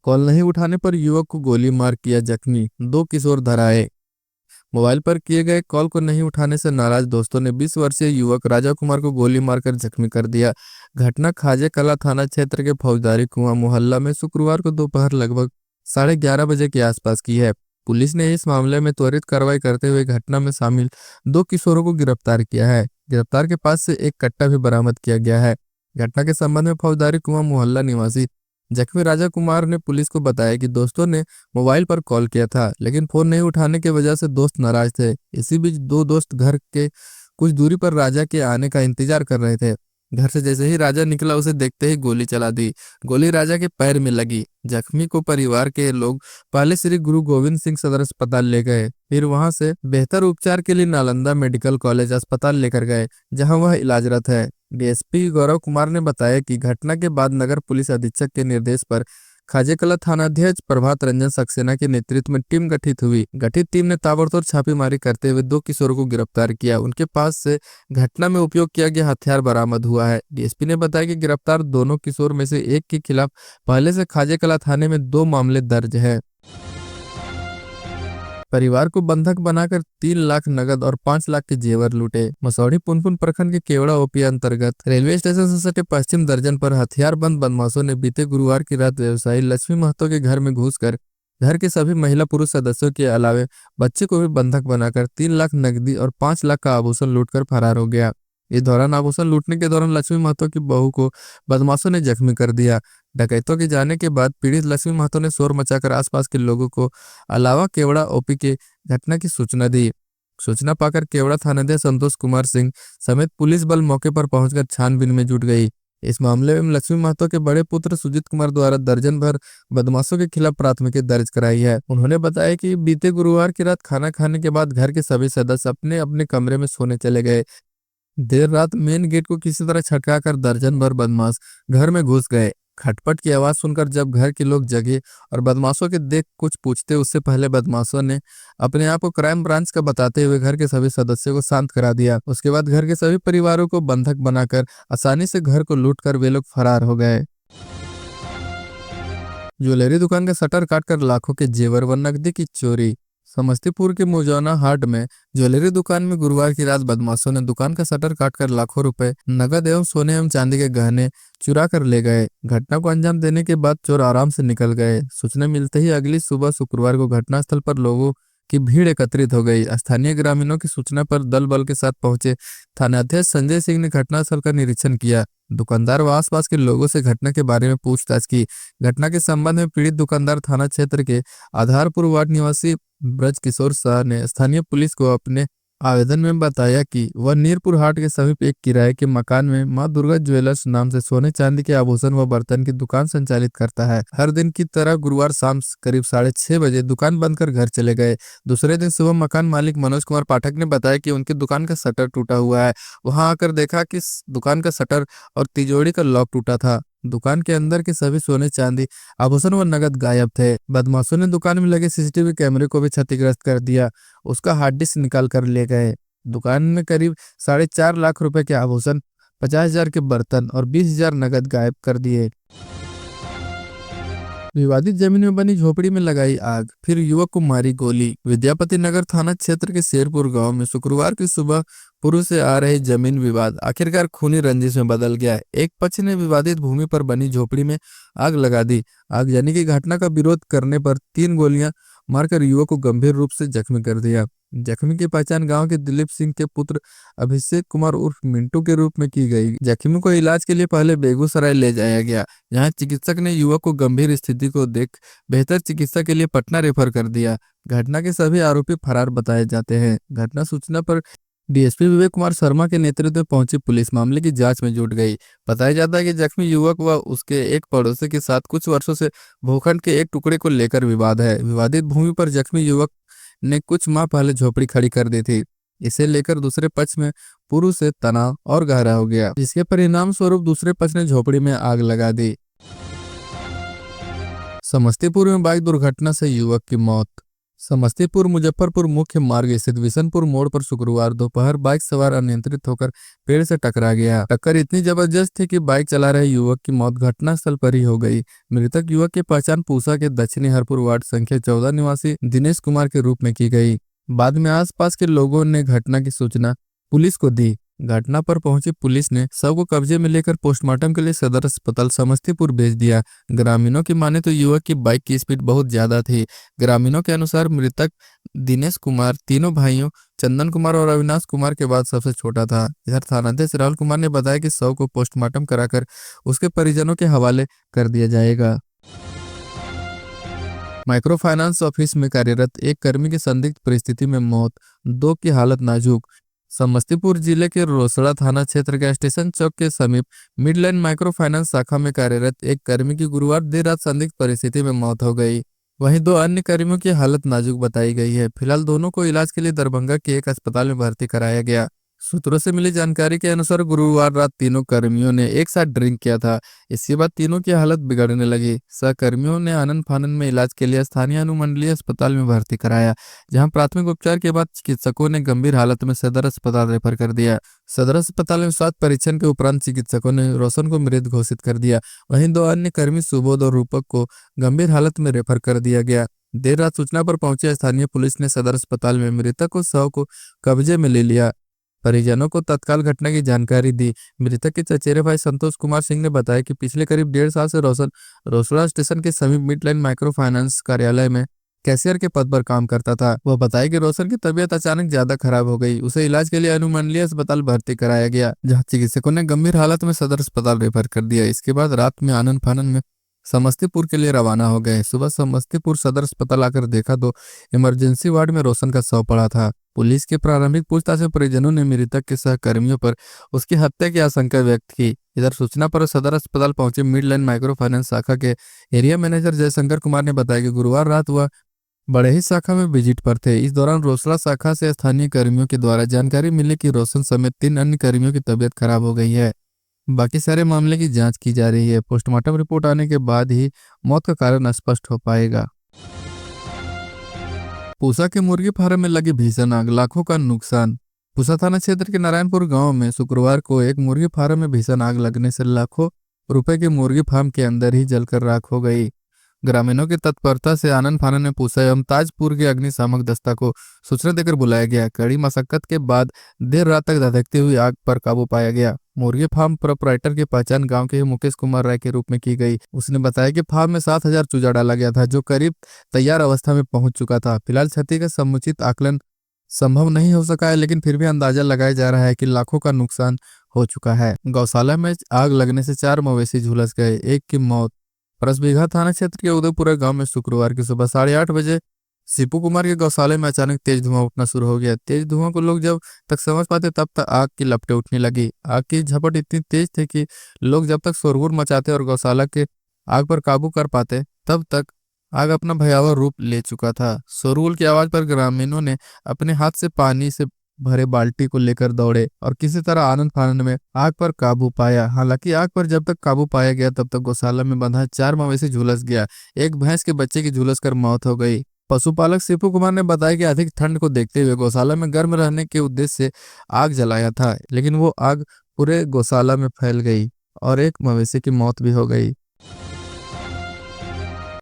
कॉल नहीं उठाने पर युवक को गोली मार किया जख्मी, 2 किशोर धराए। मोबाइल पर किए गए कॉल को नहीं उठाने से नाराज दोस्तों ने 20 वर्षीय युवक राजा कुमार को गोली मारकर जख्मी कर दिया। घटना खाजे कला थाना क्षेत्र के फौजदारी कुआं मोहल्ला में शुक्रवार को दोपहर लगभग 11:30 बजे के आसपास की है। पुलिस ने इस मामले में त्वरित कार्रवाई करते हुए घटना में शामिल 2 किशोरों को गिरफ्तार किया है। गिरफ्तार के पास से एक कट्टा भी बरामद किया गया है। घटना के संबंध में फौजदारी कुआं मोहल्ला निवासी जख्मी राजा कुमार ने पुलिस को बताया कि दोस्तों ने मोबाइल पर कॉल किया था, लेकिन फोन नहीं उठाने की वजह से दोस्त नाराज थे। इसी बीच 2 दोस्त घर के कुछ दूरी पर राजा के आने का इंतजार कर रहे थे। घर से जैसे ही राजा निकला उसे देखते ही गोली चला दी। गोली राजा के पैर में लगी। जख्मी को परिवार के लोग पहले श्री गुरु गोविंद सिंह सदर अस्पताल ले गए, फिर वहां से बेहतर उपचार के लिए नालंदा मेडिकल कॉलेज अस्पताल लेकर गए, जहां वह इलाजरत है। डीएसपी गौरव कुमार ने बताया कि घटना के बाद नगर पुलिस अधीक्षक के निर्देश पर खाजेकला थानाध्यक्ष प्रभात रंजन सक्सेना के नेतृत्व में टीम गठित हुई। गठित टीम ने ताबड़तोड़ छापेमारी करते हुए 2 किशोरों को गिरफ्तार किया। उनके पास से घटना में उपयोग किया गया हथियार बरामद हुआ है। डीएसपी ने बताया कि गिरफ्तार दोनों किशोर में से एक के खिलाफ पहले से खाजेकला थाने में 2 मामले दर्ज है। परिवार को बंधक बनाकर 3 लाख नगद और 5 लाख के जेवर लूटे। मसौढ़ी पुनपुन प्रखंड के केवड़ा ओपी अंतर्गत रेलवे स्टेशन से सटे पश्चिम दर्जन पर हथियारबंद बदमाशों ने बीते गुरुवार की रात व्यवसायी लक्ष्मी महतो के घर में घुसकर घर के सभी महिला पुरुष सदस्यों के अलावे बच्चे को भी बंधक बनाकर 3 लाख नकदी और 5 लाख का आभूषण लूटकर फरार हो गया। इस दौरान आभूषण लूटने के दौरान लक्ष्मी महतो की बहू को बदमाशों ने जख्मी कर दिया। डकैतों के जाने के बाद पीड़ित लक्ष्मी महतो ने शोर मचाकर आसपास के लोगों को अलावा केवड़ा ओपी के घटना की सूचना दी। सूचना पाकर केवड़ा थानाध्यक्ष संतोष कुमार सिंह समेत पुलिस बल मौके पर पहुंचकर छानबीन में जुट गई। इस मामले में लक्ष्मी महतो के बड़े पुत्र सुजीत कुमार द्वारा दर्जन भर बदमाशों के खिलाफ प्राथमिकी दर्ज कराई है। उन्होंने बताया कि बीते गुरुवार की रात खाना खाने के बाद घर के सभी सदस्य अपने अपने कमरे में सोने चले गए। देर रात मेन गेट को किसी तरह छटकाकर दर्जन भर बदमाश घर में घुस गए। खटपट की आवाज सुनकर जब घर के लोग जगे और बदमाशों के देख कुछ पूछते उससे पहले बदमाशों ने अपने आप को क्राइम ब्रांच का बताते हुए घर के सभी सदस्यों को शांत करा दिया। उसके बाद घर के सभी परिवारों को बंधक बनाकर आसानी से घर को लूटकर वे लोग फरार हो गए। ज्वेलरी दुकान का शटर काटकर लाखों के जेवर व नकदी की चोरी। समस्तीपुर के मुजौना हाट में ज्वेलरी दुकान में गुरुवार की रात बदमाशों ने दुकान का शटर काटकर लाखों रुपए नगद एवं सोने एवं चांदी के गहने चुरा कर ले गए। घटना को अंजाम देने के बाद चोर आराम से निकल गए। सूचना मिलते ही अगली सुबह शुक्रवार को घटनास्थल पर लोगों की भीड़ एकत्रित हो गई। स्थानीय ग्रामीणों की सूचना पर दल बल के साथ पहुंचे थानाध्यक्ष संजय सिंह ने घटनास्थल का निरीक्षण किया। दुकानदार व आसपास के लोगों से घटना के बारे में पूछताछ की। घटना के संबंध में पीड़ित दुकानदार थाना क्षेत्र के आधारपुर वार्ड निवासी ब्रज किशोर शाह ने स्थानीय पुलिस को अपने आवेदन में बताया कि वह नीरपुर हाट के समीप एक किराए के मकान में मां दुर्गा ज्वेलर्स नाम से सोने चांदी के आभूषण व बर्तन की दुकान संचालित करता है। हर दिन की तरह गुरुवार शाम करीब 6:30 बजे दुकान बंद कर घर चले गए। दूसरे दिन सुबह मकान मालिक मनोज कुमार पाठक ने बताया कि उनकी दुकान का शटर टूटा हुआ है। वहां आकर देखा कि दुकान का शटर और तिजोरी का लॉक टूटा था। दुकान के अंदर के सभी सोने चांदी आभूषण व नगद गायब थे। बदमाशों ने दुकान में लगे सीसीटीवी कैमरे को भी क्षतिग्रस्त कर दिया। उसका हार्ड डिस्क निकाल कर ले गए। दुकान में करीब 4.5 लाख रुपए के आभूषण, 50,000 के बर्तन और 20,000 नगद गायब कर दिए। विवादित जमीन में बनी झोपड़ी में लगाई आग, फिर युवक को मारी गोली। विद्यापति नगर थाना क्षेत्र के शेरपुर गांव में शुक्रवार की सुबह पूर्व से आ रहे जमीन विवाद आखिरकार खूनी रंजिश में बदल गया। एक पक्ष ने विवादित भूमि पर बनी झोपड़ी में आग लगा दी। आगजनी की घटना का विरोध करने पर 3 गोलियां मारकर युवक को गंभीर रूप से जख्मी कर दिया। जख्मी की पहचान गांव के दिलीप सिंह के पुत्र अभिषेक कुमार उर्फ मिंटू के रूप में की गई। जख्मी को इलाज के लिए पहले बेगूसराय ले जाया गया, जहां चिकित्सक ने युवक को गंभीर स्थिति को देख बेहतर चिकित्सा के लिए पटना रेफर कर दिया। घटना के सभी आरोपी फरार बताए जाते हैं। घटना सूचना पर डीएसपी विवेक कुमार शर्मा के नेतृत्व में पहुंची पुलिस मामले की जांच में जुट गई। बताया जाता है कि जख्मी युवक व उसके एक पड़ोसी के साथ कुछ वर्षों से भूखंड के एक टुकड़े को लेकर विवाद है। विवादित भूमि पर जख्मी युवक ने कुछ माह पहले झोपड़ी खड़ी कर दी थी। इसे लेकर दूसरे पक्ष में पूर्व से तनाव और गहरा हो गया, जिसके परिणाम स्वरूप दूसरे पक्ष ने झोपड़ी में आग लगा दी। समस्तीपुर में बाइक दुर्घटना से युवक की मौत। समस्तीपुर मुजफ्फरपुर मुख्य मार्ग स्थित विशनपुर मोड़ पर शुक्रवार दोपहर बाइक सवार अनियंत्रित होकर पेड़ से टकरा गया। टक्कर इतनी जबरदस्त थी कि बाइक चला रहे युवक की मौत घटनास्थल पर ही हो गई। मृतक युवक की पहचान पूसा के दक्षिणी हरपुर वार्ड संख्या 14 निवासी दिनेश कुमार के रूप में की गई। बाद में आसपास के लोगों ने घटना की सूचना पुलिस को दी। घटना पर पहुंची पुलिस ने शव को कब्जे में लेकर पोस्टमार्टम के लिए सदर अस्पताल समस्तीपुर भेज दिया। ग्रामीणों की माने तो युवक की बाइक की स्पीड बहुत ज्यादा थी। ग्रामीणों के अनुसार मृतक दिनेश कुमार तीनों भाइयों चंदन कुमार और अविनाश कुमार के बाद सबसे छोटा था। इधर थानाध्यक्ष राहुल कुमार ने बताया कि शव को पोस्टमार्टम कराकर उसके परिजनों के हवाले कर दिया जाएगा। माइक्रो फाइनेंस ऑफिस में कार्यरत एक कर्मी की संदिग्ध परिस्थिति में मौत, 2 की हालत नाजुक। समस्तीपुर जिले के रोसड़ा थाना क्षेत्र के स्टेशन चौक के समीप मिडलैंड माइक्रो फाइनेंस शाखा में कार्यरत एक कर्मी की गुरुवार देर रात संदिग्ध परिस्थिति में मौत हो गई। वहीं दो अन्य कर्मियों की हालत नाजुक बताई गई है। फिलहाल दोनों को इलाज के लिए दरभंगा के एक अस्पताल में भर्ती कराया गया। सूत्रों से मिली जानकारी के अनुसार गुरुवार रात तीनों कर्मियों ने एक साथ ड्रिंक किया था। इसके बाद तीनों की हालत बिगड़ने लगी। सहकर्मियों ने आनन फानन में इलाज के लिए स्थानीय अनुमंडलीय अस्पताल में भर्ती कराया, जहां प्राथमिक उपचार के बाद चिकित्सकों ने गंभीर हालत में सदर अस्पताल रेफर कर दिया। सदर अस्पताल में स्वास्थ्य परीक्षण के उपरांत चिकित्सकों ने रोशन को मृत घोषित कर दिया। वहीं दो अन्य कर्मी सुबोध और रूपक को गंभीर हालत में रेफर कर दिया गया। देर रात सूचना पर पहुंची स्थानीय पुलिस ने सदर अस्पताल में मृतक को शव को कब्जे में ले लिया। परिजनों को तत्काल घटना की जानकारी दी। मृतक के चचेरे भाई संतोष कुमार सिंह ने बताया कि पिछले करीब 1.5 साल से रोशन रोसड़ा स्टेशन के समीप मिडलैंड माइक्रो फाइनेंस कार्यालय में कैशियर के पद पर काम करता था। वह बताया कि रोशन की तबीयत अचानक ज्यादा खराब हो गई। उसे इलाज के लिए अनुमंडलीय अस्पताल भर्ती कराया गया, जहां चिकित्सकों ने गंभीर हालत में सदर अस्पताल रेफर कर दिया। इसके बाद रात में आनन फानन में समस्तीपुर के लिए रवाना हो गए। सुबह समस्तीपुर सदर अस्पताल आकर देखा तो इमरजेंसी वार्ड में रोशन का शव पड़ा था। पुलिस के प्रारंभिक पूछताछ में परिजनों ने मृतक के सहकर्मियों पर उसकी हत्या की आशंका व्यक्त की। इधर सूचना पर सदर अस्पताल पहुंचे मिडलैंड माइक्रो फाइनेंस शाखा के एरिया मैनेजर जयशंकर कुमार ने बताया कि गुरुवार रात वह बड़े ही शाखा में विजिट पर थे। इस दौरान रोसड़ा शाखा से स्थानीय कर्मियों के द्वारा जानकारी मिली कि रोशन समेत 3 अन्य कर्मियों की तबीयत खराब हो गई है। बाकी सारे मामले की जांच की जा रही है। पोस्टमार्टम रिपोर्ट आने के बाद ही मौत का कारण स्पष्ट हो पाएगा। पूसा के मुर्गी फार्म में लगी भीषण आग, लाखों का नुकसान। पूसा थाना क्षेत्र के नारायणपुर गांव में शुक्रवार को एक मुर्गी फार्म में भीषण आग लगने से लाखों रुपए की मुर्गी फार्म के अंदर ही जलकर राख हो गई। ग्रामीणों की तत्परता से आनन फानन में पूसा एवं ताजपुर के अग्निशामक दस्ता को सूचना देकर बुलाया गया। कड़ी मशक्कत के बाद देर रात तक धधकती हुई आग पर काबू पाया गया। मुर्गी फार्म प्रोपराइटर की पहचान गांव के ही मुकेश कुमार राय के रूप में की गई। उसने बताया कि फार्म में 7,000 चूजा डाला गया था, जो करीब तैयार अवस्था में पहुंच चुका था। फिलहाल क्षति का समुचित आकलन संभव नहीं हो सका है, लेकिन फिर भी अंदाजा लगाया जा रहा है कि लाखों का नुकसान हो चुका है। गौशाला में आग लगने से 4 मवेशी झुलस गए, एक की मौत। परसबीघा थाना क्षेत्र के उदयपुरा गांव में शुक्रवार की सुबह 8:30 बजे सीपू कुमार के गौशाले में अचानक तेज धुआं उठना शुरू हो गया। तेज धुआं को लोग जब तक समझ पाते तब तक आग की लपटें उठने लगी। आग की झपट इतनी तेज थी कि लोग जब तक शोरगुल मचाते और गौशाला के आग पर काबू कर पाते तब तक आग अपना भयावह रूप ले चुका था। शोरगुल की आवाज पर ग्रामीणों ने अपने हाथ से पानी से भरे बाल्टी को लेकर दौड़े और किसी तरह आनंद फानंद में आग पर काबू पाया। हालांकि आग पर जब तक काबू पाया गया तब तक गौशाला में बंधा 4 मवेशी झुलस गया। एक भैंस के बच्चे की झुलस कर मौत हो गई। पशुपालक सीपू कुमार ने बताया कि अधिक ठंड को देखते हुए गौशाला में गर्म रहने के उद्देश्य से आग जलाया था, लेकिन वो आग पूरे गौशाला में फैल गई और एक मवेशी की मौत भी हो गई।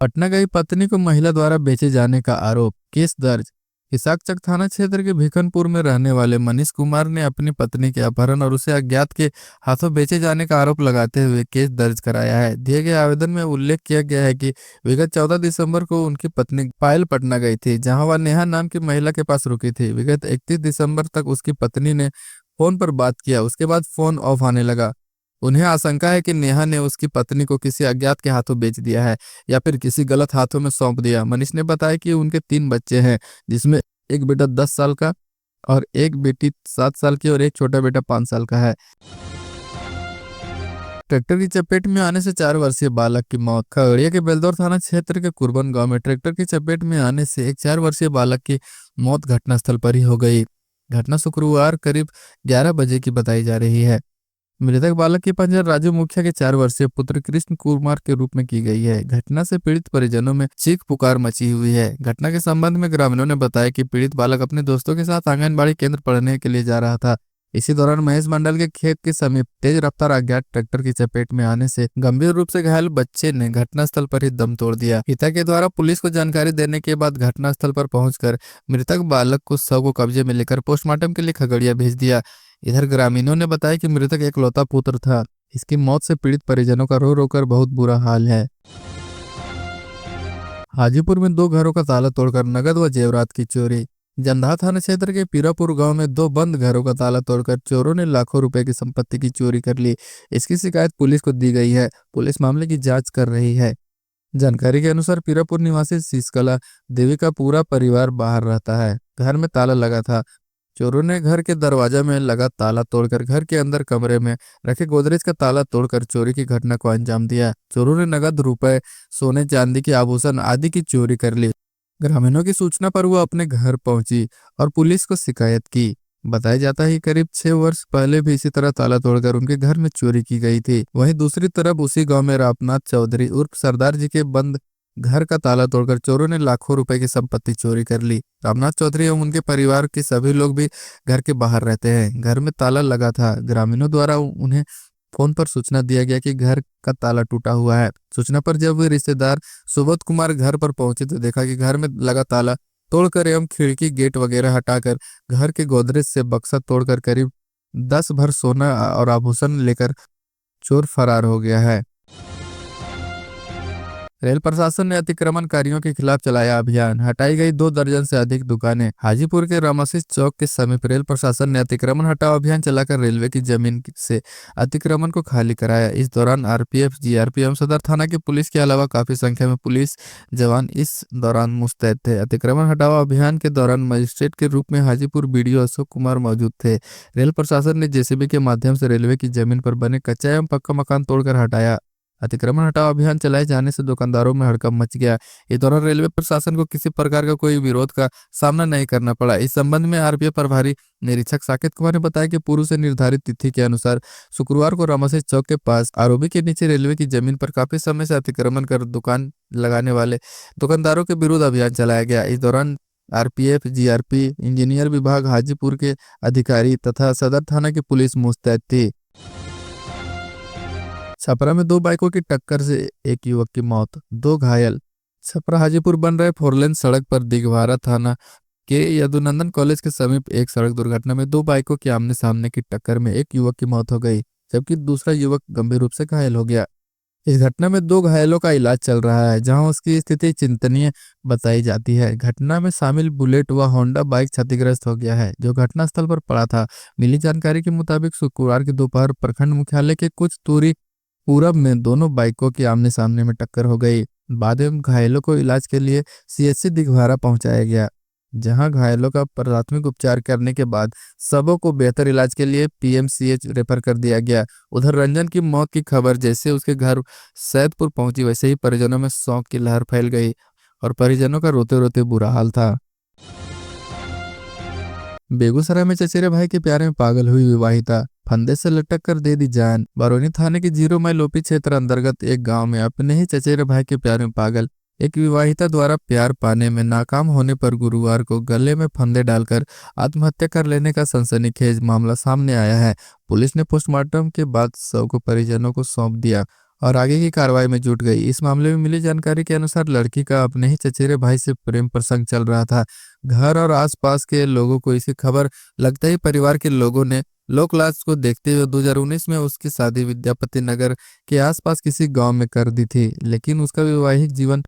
पटना गई पत्नी को महिला द्वारा बेचे जाने का आरोप, केस दर्ज। हिसाकचक थाना क्षेत्र के भिखनपुर में रहने वाले मनीष कुमार ने अपनी पत्नी के अपहरण और उसे अज्ञात के हाथों बेचे जाने का आरोप लगाते हुए केस दर्ज कराया है। दिए गए आवेदन में उल्लेख किया गया है कि विगत 14 दिसंबर को उनकी पत्नी पायल पटना गई थी, जहां वह नेहा नाम की महिला के पास रुकी थी। विगत 31 दिसंबर तक उसकी पत्नी ने फोन पर बात किया, उसके बाद फोन ऑफ आने लगा। उन्हें आशंका है कि नेहा ने उसकी पत्नी को किसी अज्ञात के हाथों बेच दिया है या फिर किसी गलत हाथों में सौंप दिया। मनीष ने बताया कि उनके 3 बच्चे हैं, जिसमें एक बेटा 10 साल का और एक बेटी 7 साल की और एक छोटा बेटा 5 साल का है। ट्रैक्टर की चपेट में आने से 4 वर्षीय बालक की मौत। खगड़िया के बेलदौर थाना क्षेत्र के कुरबन गांव में ट्रैक्टर की चपेट में आने से एक 4 वर्षीय बालक की मौत घटनास्थल पर ही हो गई। घटना शुक्रवार करीब 11 बजे की बताई जा रही है। मृतक बालक की पहचान राजू मुखिया के 4 वर्षीय पुत्र कृष्ण कुमार के रूप में की गई है। घटना से पीड़ित परिजनों में चीख पुकार मची हुई है। घटना के संबंध में ग्रामीणों ने बताया कि पीड़ित बालक अपने दोस्तों के साथ आंगनबाड़ी केंद्र पढ़ने के लिए जा रहा था। इसी दौरान महेश मंडल के खेत के समीप तेज रफ्तार अज्ञात ट्रैक्टर की चपेट में आने से गंभीर रूप से घायल बच्चे ने घटनास्थल पर ही दम तोड़ दिया। पिता के द्वारा पुलिस को जानकारी देने के बाद घटनास्थल पर पहुंचकर मृतक बालक को शव को कब्जे में लेकर पोस्टमार्टम के लिए खगड़िया भेज दिया। इधर ग्रामीणों ने बताया कि मृतक एकलौता पुत्र था। इसकी मौत से पीड़ित परिजनों का रो रो कर बहुत बुरा हाल है। हाजीपुर में 2 घरों का ताला तोड़कर नगद व जेवरात की चोरी। जंदाहा थाना क्षेत्र के पीरापुर गांव में 2 बंद घरों का ताला तोड़कर चोरों ने लाखों रुपए की संपत्ति की चोरी कर ली। इसकी शिकायत पुलिस को दी गई है। पुलिस मामले की जांच कर रही है। जानकारी के अनुसार पीरापुर निवासी शीशकला देवी का पूरा परिवार बाहर रहता है। घर में ताला लगा था। चोरों ने घर के दरवाजा में लगा ताला तोड़कर घर के अंदर कमरे में रखे गोदरेज का ताला तोड़कर चोरी की घटना को अंजाम दिया। चोरों ने नगद रुपए, सोने चांदी के आभूषण आदि की चोरी कर ली। ग्रामीणों की सूचना पर वो अपने घर पहुंची और पुलिस को शिकायत की। बताया जाता है कि करीब 6 वर्ष पहले भी इसी तरह ताला तोड़कर उनके घर में चोरी की गई थी। वहीं दूसरी तरफ उसी गांव में रामनाथ चौधरी उर्फ सरदार जी के बंद घर का ताला तोड़कर चोरों ने लाखों रुपए की संपत्ति चोरी कर ली। रामनाथ चौधरी एवं उनके परिवार के सभी लोग भी घर के बाहर रहते हैं। घर में ताला लगा था। ग्रामीणों द्वारा उन्हें फोन पर सूचना दिया गया कि घर का ताला टूटा हुआ है। सूचना पर जब वे रिश्तेदार सुबोध कुमार घर पर पहुंचे तो देखा कि घर में लगा ताला तोड़कर एवं खिड़की गेट वगैरह हटाकर घर के गोदरेज से बक्सा तोड़कर करीब 10 भर सोना और आभूषण लेकर चोर फरार हो गया है। रेल प्रशासन ने अतिक्रमणकारियों के खिलाफ चलाया अभियान। हटाई गई 2 दर्जन से अधिक दुकानें। हाजीपुर के रामसिस चौक के समीप रेल प्रशासन ने अतिक्रमण हटाओ अभियान चलाकर रेलवे की जमीन से अतिक्रमण को खाली कराया। इस दौरान आरपीएफ, जीआरपी एवं सदर थाना की पुलिस के अलावा काफी संख्या में पुलिस जवान इस दौरान मुस्तैद थे। अतिक्रमण हटाओ अभियान के दौरान मजिस्ट्रेट के रूप में हाजीपुर बीडीओ अशोक कुमार मौजूद थे। रेल प्रशासन ने जेसीबी के माध्यम से रेलवे की जमीन पर बने कच्चा एवं पक्का मकान तोड़कर हटाया। अतिक्रमण हटाओ अभियान चलाए जाने से दुकानदारों में हड़कंप मच गया। इस दौरान रेलवे प्रशासन को किसी प्रकार का कोई विरोध का सामना नहीं करना पड़ा। इस संबंध में आरपीएफ प्रभारी निरीक्षक साकेत कुमार ने बताया कि पूर्व से निर्धारित तिथि के अनुसार शुक्रवार को रामसिस चौक के पास आरओबी के नीचे रेलवे की जमीन पर काफी समय से अतिक्रमण कर दुकान लगाने वाले दुकानदारों के विरुद्ध अभियान चलाया गया। इस दौरान आरपीएफ, जीआरपी, इंजीनियर विभाग, हाजीपुर के अधिकारी तथा सदर थाना की पुलिस मुस्तैद थी। छपरा में 2 बाइकों की टक्कर से एक युवक की मौत, 2 घायल। छपरा हाजीपुर बन रहे 4 लेन सड़क पर दिघवारा थाना के यदुनंदन कॉलेज के समीप एक सड़क दुर्घटना में 2 बाइकों की आमने सामने की टक्कर में एक युवक की मौत हो गई, जबकि दूसरा युवक गंभीर रूप से घायल हो गया। इस घटना में 2 घायलों का इलाज चल रहा है, जहां उसकी स्थिति चिंतनीय बताई जाती है। घटना में शामिल बुलेट व होंडा बाइक क्षतिग्रस्त हो गया है, जो घटनास्थल पर पड़ा था। मिली जानकारी के मुताबिक शुक्रवार की दोपहर प्रखंड मुख्यालय के कुछ दूरी पूरब में दोनों बाइकों की आमने सामने में टक्कर हो गई। बाद में घायलों को इलाज के लिए सीएचसी दिघवारा पहुंचाया गया, जहां घायलों का प्राथमिक उपचार करने के बाद सबों को बेहतर इलाज के लिए पीएमसीएच रेफर कर दिया गया। उधर रंजन की मौत की खबर जैसे उसके घर सैदपुर पहुंची, वैसे ही परिजनों में शोक की लहर फैल गई और परिजनों का रोते रोते बुरा हाल था। बेगूसराय में चचेरे भाई के प्यार में पागल हुई विवाहिता, फंदे से लटक कर दे दी जान। बरौनी थाने के 0 माइल ओपी क्षेत्र अंतर्गत एक गांव में अपने ही चचेरे भाई के प्यार में पागल एक विवाहिता द्वारा प्यार पाने में नाकाम होने पर गुरुवार को गले में फंदे डालकर आत्महत्या कर लेने का सनसनीखेज मामला सामने आया है। पुलिस ने पोस्टमार्टम के बाद शव को परिजनों को सौंप दिया और आगे की कार्रवाई में जुट गई। इस मामले में मिली जानकारी के अनुसार लड़की का अपने ही चचेरे भाई से प्रेम प्रसंग चल रहा था। घर और आसपास के लोगों को इसकी खबर लगते ही परिवार के लोगों ने लोक लाज को देखते हुए 2019 में उसकी शादी विद्यापति नगर के आसपास किसी गांव में कर दी थी, लेकिन उसका वैवाहिक जीवन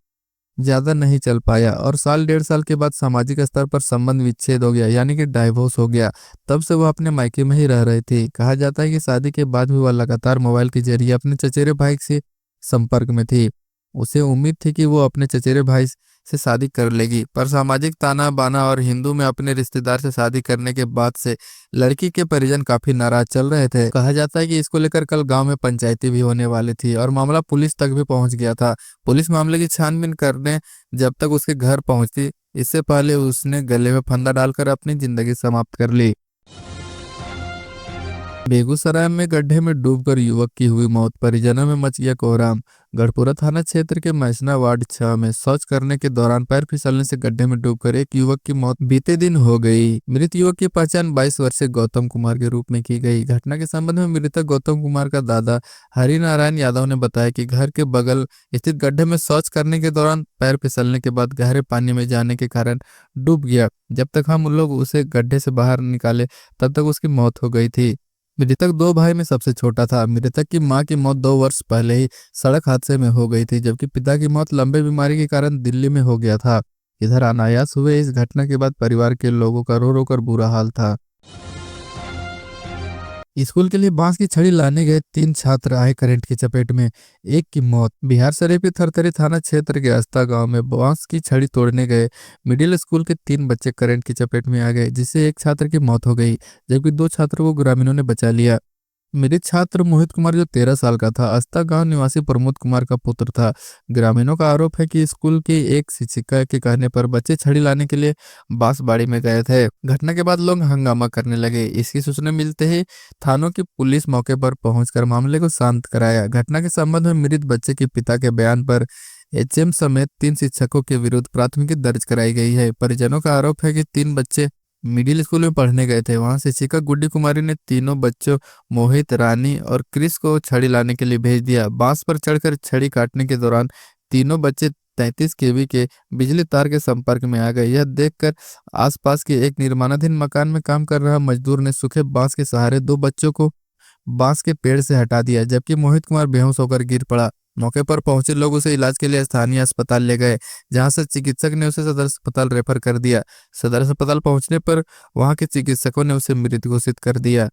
ज्यादा नहीं चल पाया और साल 1.5 साल के बाद सामाजिक स्तर पर संबंध विच्छेद हो गया, यानी कि डाइवोर्स हो गया। तब से वह अपने मायके में ही रह रही थी। कहा जाता है कि शादी के बाद भी वह लगातार मोबाइल के जरिए अपने चचेरे भाई से संपर्क में थी। उसे उम्मीद थी कि वो अपने चचेरे भाई से शादी कर लेगी, पर सामाजिक ताना बाना और हिंदू में अपने रिश्तेदार से शादी करने के बाद से लड़की के परिजन काफी नाराज चल रहे थे। कहा जाता है कि इसको लेकर कल गांव में पंचायती भी होने वाली थी और मामला पुलिस तक भी पहुंच गया था। पुलिस मामले की छानबीन करने जब तक उसके घर पहुंचती, इससे पहले उसने गले में फंदा डालकर अपनी जिंदगी समाप्त कर ली। बेगूसराय में गड्ढे में डूबकर युवक की हुई मौत, परिजनों में मच गया कोहराम। गढ़पुरा थाना क्षेत्र के मैसना वार्ड 6 में शौच करने के दौरान पैर फिसलने से गड्ढे में डूबकर एक युवक की मौत बीते दिन हो गई। मृत युवक की पहचान 22 वर्षीय गौतम कुमार के रूप में की गई। घटना के संबंध में मृतक गौतम कुमार का दादा हरिनारायण यादव ने बताया कि घर के बगल स्थित गड्ढे में शौच करने के दौरान पैर फिसलने के बाद गहरे पानी में जाने के कारण डूब गया। जब तक हम लोग उसे गड्ढे से बाहर निकाले तब तक उसकी मौत हो गई थी। मृतक 2 भाई में सबसे छोटा था। मृतक की मां की मौत 2 वर्ष पहले ही सड़क हादसे में हो गई थी, जबकि पिता की मौत लंबे बीमारी के कारण दिल्ली में हो गया था। इधर अनायास हुए इस घटना के बाद परिवार के लोगों का रो रो कर बुरा हाल था। स्कूल के लिए बांस की छड़ी लाने गए 3 छात्र आए करंट की चपेट में, एक की मौत। बिहार शरीफ के थरथरी थाना क्षेत्र के अस्ता गांव में बांस की छड़ी तोड़ने गए मिडिल स्कूल के 3 बच्चे करंट की चपेट में आ गए, जिससे एक छात्र की मौत हो गई, जबकि 2 छात्रों को ग्रामीणों ने बचा लिया। मृत छात्र मोहित कुमार जो 13 साल का था, अस्ता गांव निवासी प्रमोद कुमार का पुत्र था। ग्रामीणों का आरोप है कि स्कूल की एक शिक्षिका के कहने पर बच्चे छड़ी लाने के लिए बांसबाड़ी में गए थे। घटना के बाद लोग हंगामा करने लगे। इसकी सूचना मिलते ही थानों की पुलिस मौके पर पहुंचकर मामले को शांत कराया। घटना के संबंध में मृत बच्चे के पिता के बयान पर एचएम समेत 3 शिक्षकों के विरुद्ध प्राथमिकी दर्ज कराई गई है। परिजनों का आरोप है कि 3 बच्चे मिडिल स्कूल में पढ़ने गए थे। वहां शिक्षिका गुड्डी कुमारी ने तीनों बच्चों मोहित, रानी और क्रिस को छड़ी लाने के लिए भेज दिया। बांस पर चढ़कर छड़ी काटने के दौरान तीनों बच्चे 33 केवी के बिजली तार के संपर्क में आ गए। यह देखकर आसपास के एक निर्माणाधीन मकान में काम कर रहा मजदूर ने सूखे बांस के सहारे 2 बच्चों को बांस के पेड़ से हटा दिया, जबकि मोहित कुमार बेहोश होकर गिर पड़ा। मौके पर पहुंचे लोग उसे इलाज के लिए स्थानीय अस्पताल ले गए, जहां से चिकित्सक ने उसे सदर अस्पताल रेफर कर दिया। सदर अस्पताल पहुंचने पर वहां के चिकित्सकों ने उसे मृत घोषित कर दिया।